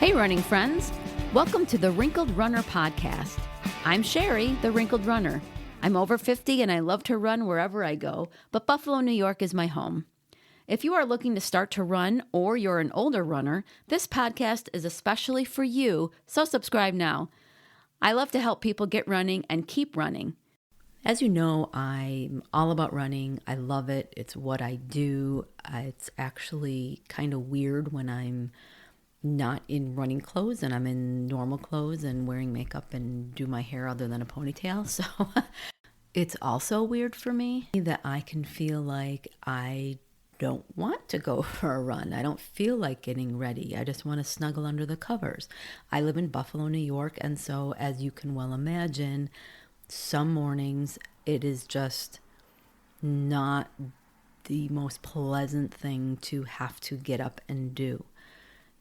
Hey, running friends. Welcome to the Wrinkled Runner podcast. I'm Sherry, the Wrinkled Runner. I'm over 50 and I love to run wherever I go, but Buffalo, New York is my home. If you are looking to start to run or you're an older runner, this podcast is especially for you, so subscribe now. I love to help people get running and keep running. As you know, I'm all about running. I love it. It's what I do. It's actually kind of weird when I'm not in running clothes and I'm in normal clothes and wearing makeup and do my hair other than a ponytail. So it's also weird for me that I can feel like I don't want to go for a run. I don't feel like getting ready. I just want to snuggle under the covers. I live in Buffalo, New York, and so as you can well imagine, some mornings it is just not the most pleasant thing to have to get up and do.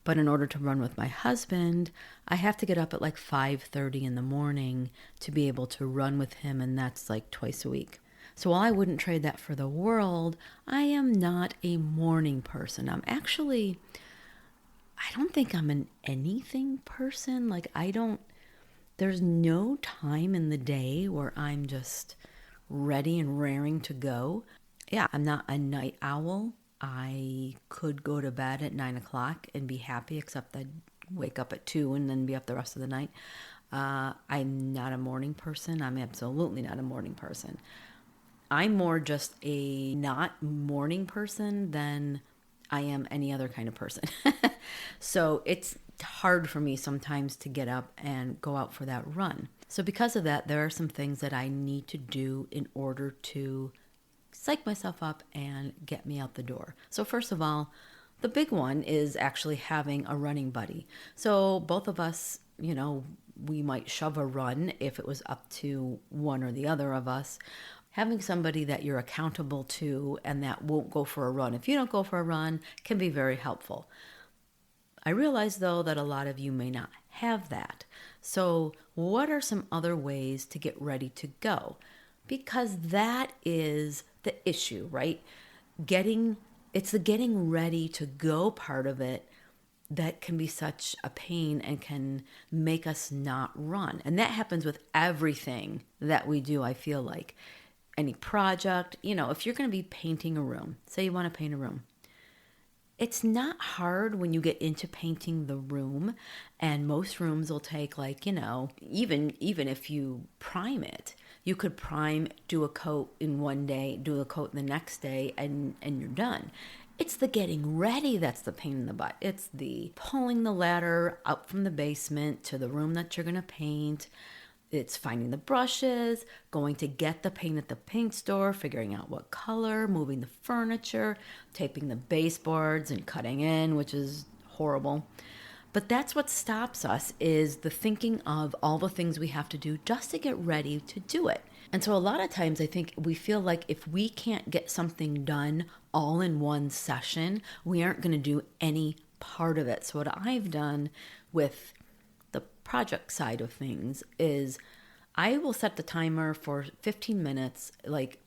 But in order to run with my husband, I have to get up at like 5:30 in the morning to be able to run with him, and that's like twice a week. So while I wouldn't trade that for the world, I am not a morning person. I don't think I'm an anything person. There's no time in the day where I'm just ready and raring to go. Yeah, I'm not a night owl. I could go to bed at 9 o'clock and be happy, except I'd wake up at 2 and then be up the rest of the night. I'm not a morning person. I'm absolutely not a morning person. I'm more just a not morning person than I am any other kind of person. So it's hard for me sometimes to get up and go out for that run. So because of that, there are some things that I need to do in order to psych myself up and get me out the door. So first of all, the big one is actually having a running buddy. So both of us, we might shove a run if it was up to one or the other of us. Having somebody that you're accountable to and that won't go for a run, if you don't go for a run, can be very helpful. I realize, though, that a lot of you may not have that. So what are some other ways to get ready to go? Because that is the issue, right? It's the getting ready to go part of it that can be such a pain and can make us not run. And that happens with everything that we do, I feel like. Any project, if you're going to be painting a room, say you want to paint a room, it's not hard when you get into painting the room, and most rooms will take even if you prime it, you could prime, do a coat in one day, do a coat the next day, and you're done. It's the getting ready that's the pain in the butt. It's the pulling the ladder up from the basement to the room that you're going to paint. It's finding the brushes, going to get the paint at the paint store, figuring out what color, moving the furniture, taping the baseboards and cutting in, which is horrible. But that's what stops us, is the thinking of all the things we have to do just to get ready to do it. And so a lot of times I think we feel like if we can't get something done all in one session, we aren't going to do any part of it. So what I've done with the project side of things is I will set the timer for 15 minutes, like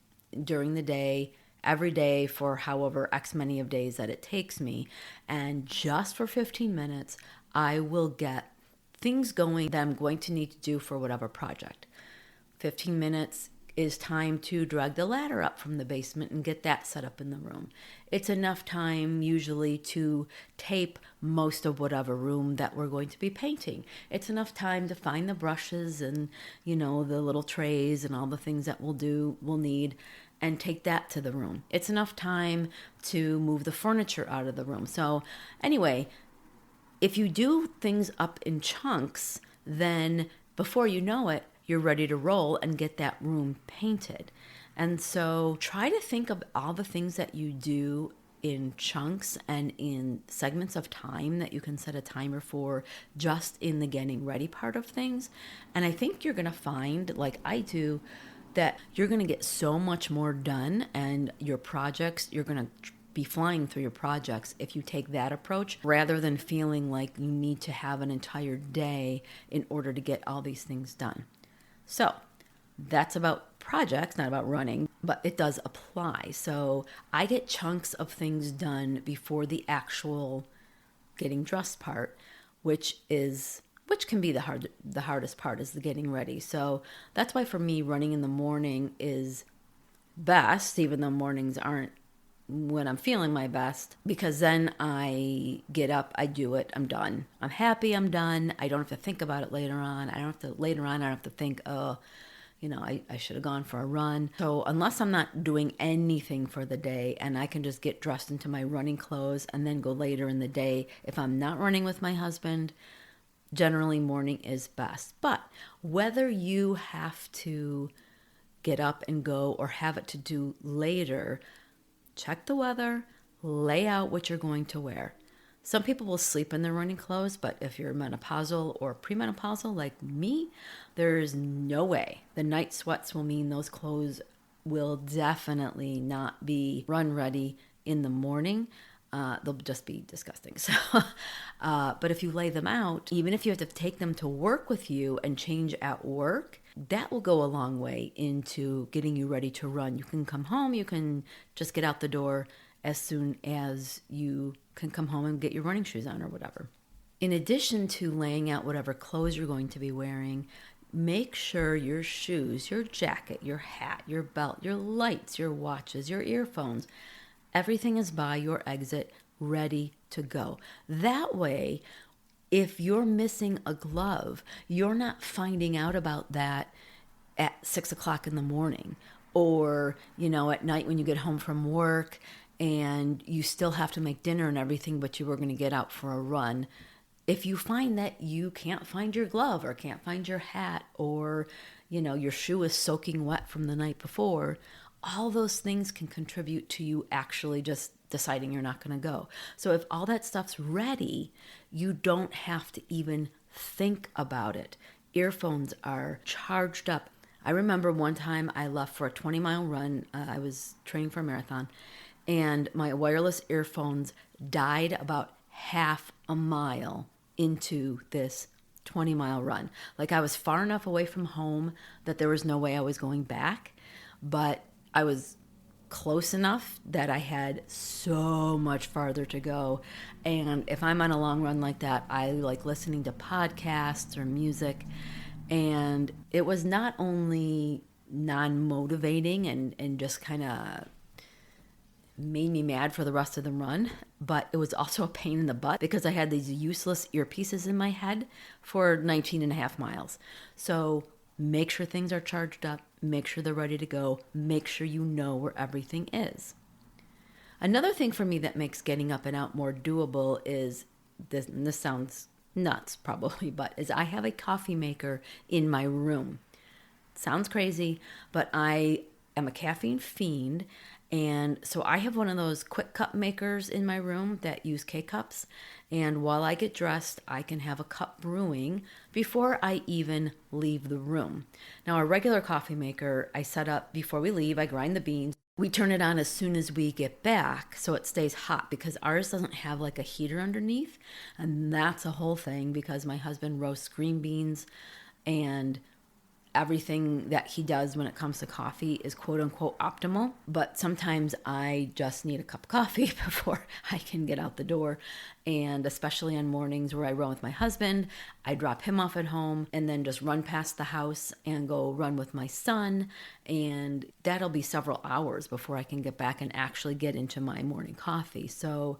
during the day, every day for however X many of days that it takes me. And just for 15 minutes, I will get things going that I'm going to need to do for whatever project. 15 minutes is time to drag the ladder up from the basement and get that set up in the room. It's enough time usually to tape most of whatever room that we're going to be painting. It's enough time to find the brushes and, the little trays and all the things that we'll need and take that to the room. It's enough time to move the furniture out of the room. So anyway, if you do things up in chunks, then before you know it, you're ready to roll and get that room painted. And so try to think of all the things that you do in chunks and in segments of time that you can set a timer for just in the getting ready part of things. And I think you're going to find, like I do, that you're going to get so much more done, and your projects, you're going to be flying through your projects if you take that approach rather than feeling like you need to have an entire day in order to get all these things done. So that's about projects, not about running, but it does apply. So I get chunks of things done before the actual getting dressed part. which can be the hardest part, is the getting ready. So that's why for me, running in the morning is best, even though mornings aren't when I'm feeling my best, because then I get up, I do it, I'm done. I'm happy, I'm done. I don't have to think about it later on. I don't have to think, oh, I should have gone for a run. So unless I'm not doing anything for the day and I can just get dressed into my running clothes and then go later in the day, if I'm not running with my husband, generally morning is best. But whether you have to get up and go or have it to do later, check the weather, lay out what you're going to wear. Some people will sleep in their running clothes, but if you're menopausal or premenopausal like me, there's no way. The night sweats will mean those clothes will definitely not be run ready in the morning. They'll just be disgusting. So, but if you lay them out, even if you have to take them to work with you and change at work, that will go a long way into getting you ready to run. You can come home, you can just get out the door as soon as you can come home and get your running shoes on or whatever. In addition to laying out whatever clothes you're going to be wearing, make sure your shoes, your jacket, your hat, your belt, your lights, your watches, your earphones, everything is by your exit, ready to go. That way, if you're missing a glove, you're not finding out about that at 6 o'clock in the morning or, at night when you get home from work and you still have to make dinner and everything, but you were going to get out for a run. If you find that you can't find your glove or can't find your hat or, your shoe is soaking wet from the night before, all those things can contribute to you actually just deciding you're not going to go. So if all that stuff's ready, you don't have to even think about it. Earphones are charged up. I remember one time I left for a 20-mile run. I was training for a marathon, and my wireless earphones died about half a mile into this 20-mile run. Like I was far enough away from home that there was no way I was going back, but I was close enough that I had so much farther to go. And if I'm on a long run like that, I like listening to podcasts or music. And it was not only non-motivating and just kind of made me mad for the rest of the run, but it was also a pain in the butt because I had these useless earpieces in my head for 19 and a half miles. So make sure things are charged up, make sure they're ready to go, make sure you know where everything is. Another thing for me that makes getting up and out more doable is this, and this sounds nuts probably, but is I have a coffee maker in my room. It sounds crazy, but I am a caffeine fiend. And so I have one of those quick cup makers in my room that use K-cups. And while I get dressed, I can have a cup brewing before I even leave the room. Now, a regular coffee maker I set up before we leave. I grind the beans. We turn it on as soon as we get back so it stays hot because ours doesn't have like a heater underneath. And that's a whole thing because my husband roasts green beans and everything that he does when it comes to coffee is quote unquote optimal, but sometimes I just need a cup of coffee before I can get out the door. And especially on mornings where I run with my husband, I drop him off at home and then just run past the house and go run with my son. And that'll be several hours before I can get back and actually get into my morning coffee. So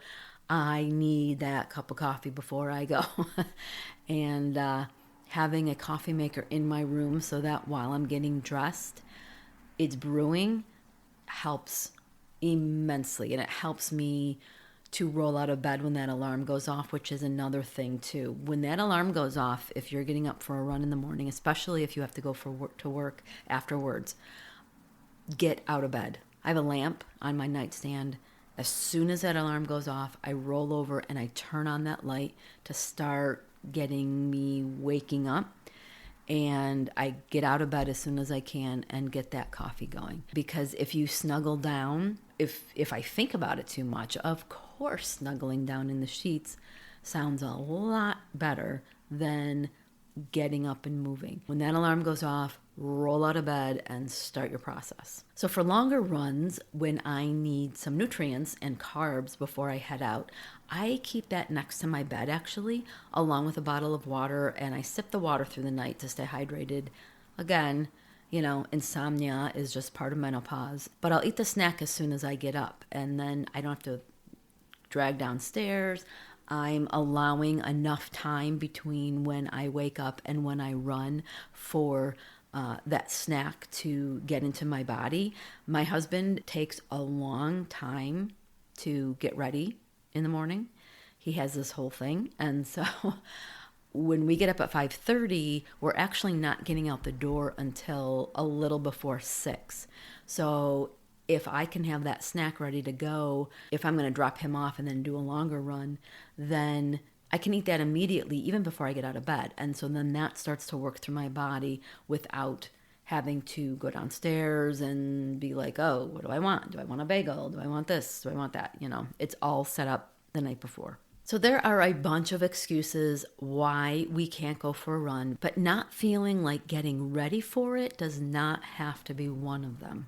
I need that cup of coffee before I go. And, having a coffee maker in my room so that while I'm getting dressed, it's brewing helps immensely. And it helps me to roll out of bed when that alarm goes off, which is another thing too. When that alarm goes off, if you're getting up for a run in the morning, especially if you have to go to work afterwards, get out of bed. I have a lamp on my nightstand. As soon as that alarm goes off, I roll over and I turn on that light to start getting me waking up, and I get out of bed as soon as I can and get that coffee going. Because if you snuggle down, if I think about it too much, of course snuggling down in the sheets sounds a lot better than getting up and moving. When that alarm goes off, roll out of bed and start your process. So for longer runs, when I need some nutrients and carbs before I head out, I keep that next to my bed actually, along with a bottle of water, and I sip the water through the night to stay hydrated. Again, insomnia is just part of menopause, but I'll eat the snack as soon as I get up, and then I don't have to drag downstairs. I'm allowing enough time between when I wake up and when I run for that snack to get into my body. My husband takes a long time to get ready in the morning. He has this whole thing. And so when we get up at 5:30, we're actually not getting out the door until a little before 6. So if I can have that snack ready to go, if I'm going to drop him off and then do a longer run, then I can eat that immediately, even before I get out of bed. And so then that starts to work through my body without having to go downstairs and be like, oh, what do I want? Do I want a bagel? Do I want this? Do I want that? It's all set up the night before. So there are a bunch of excuses why we can't go for a run, but not feeling like getting ready for it does not have to be one of them.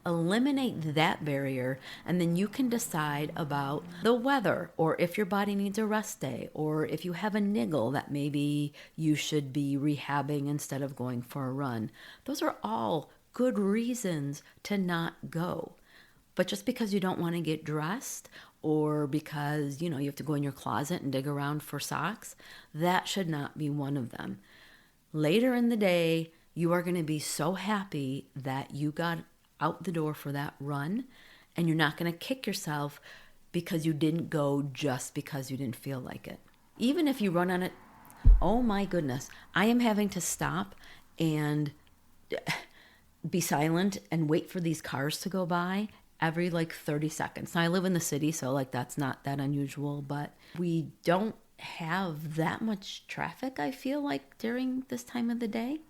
Eliminate that barrier, and then you can decide about the weather, or if your body needs a rest day, or if you have a niggle that maybe you should be rehabbing instead of going for a run. Those are all good reasons to not go. But just because you don't want to get dressed, or because you have to go in your closet and dig around for socks, that should not be one of them. Later in the day, you are going to be so happy that you got out the door for that run, and you're not going to kick yourself because you didn't go just because you didn't feel like it. Even if you run on it, oh my goodness, I am having to stop and be silent and wait for these cars to go by every 30 seconds. Now I live in the city, so that's not that unusual, but we don't have that much traffic, I feel like, during this time of the day.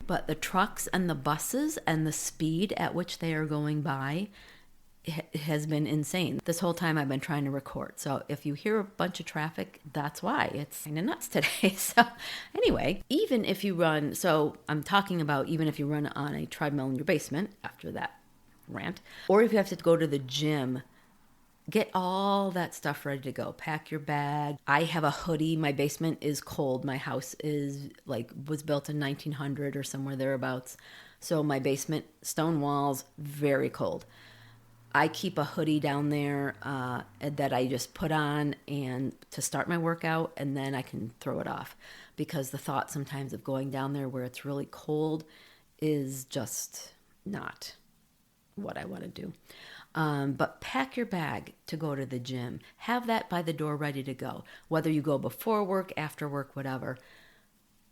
But the trucks and the buses and the speed at which they are going by has been insane. This whole time I've been trying to record. So if you hear a bunch of traffic, that's why. It's kind of nuts today. So anyway, even if you run, so I'm talking about even if you run on a treadmill in your basement after that rant, or if you have to go to the gym, get all that stuff ready to go. Pack your bag. I have a hoodie. My basement is cold. My house was built in 1900 or somewhere thereabouts. So my basement, stone walls, very cold. I keep a hoodie down there that I just put on and to start my workout, and then I can throw it off, because the thought sometimes of going down there where it's really cold is just not what I want to do. But pack your bag to go to the gym. Have that by the door ready to go. Whether you go before work, after work, whatever.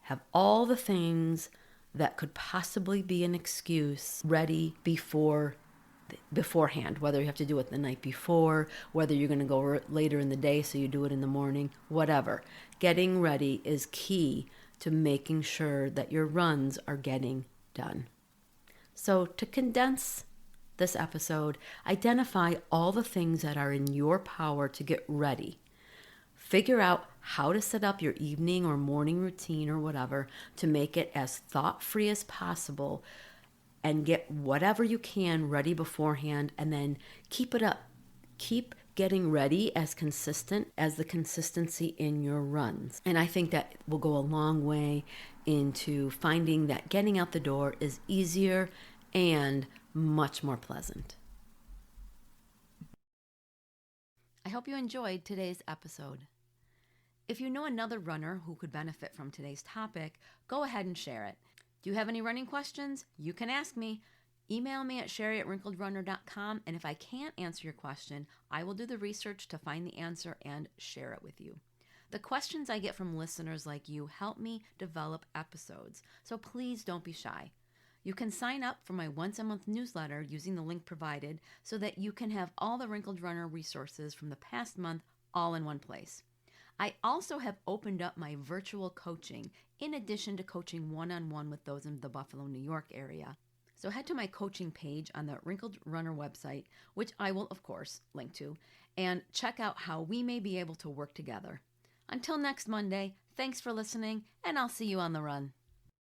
Have all the things that could possibly be an excuse ready beforehand. Whether you have to do it the night before, whether you're going to go later in the day so you do it in the morning, whatever. Getting ready is key to making sure that your runs are getting done. So to condense this episode, identify all the things that are in your power to get ready. Figure out how to set up your evening or morning routine or whatever to make it as thought-free as possible, and get whatever you can ready beforehand, and then keep it up. Keep getting ready as consistent as the consistency in your runs. And I think that will go a long way into finding that getting out the door is easier and much more pleasant. I hope you enjoyed today's episode. If you know another runner who could benefit from today's topic, go ahead and share it. Do you have any running questions? You can ask me. Email me at sherry@wrinkledrunner.com, and if I can't answer your question, I will do the research to find the answer and share it with you. The questions I get from listeners like you help me develop episodes, so please don't be shy. You can sign up for my once-a-month newsletter using the link provided so that you can have all the Wrinkled Runner resources from the past month all in one place. I also have opened up my virtual coaching in addition to coaching one-on-one with those in the Buffalo, New York area. So head to my coaching page on the Wrinkled Runner website, which I will, of course, link to, and check out how we may be able to work together. Until next Monday, thanks for listening, and I'll see you on the run.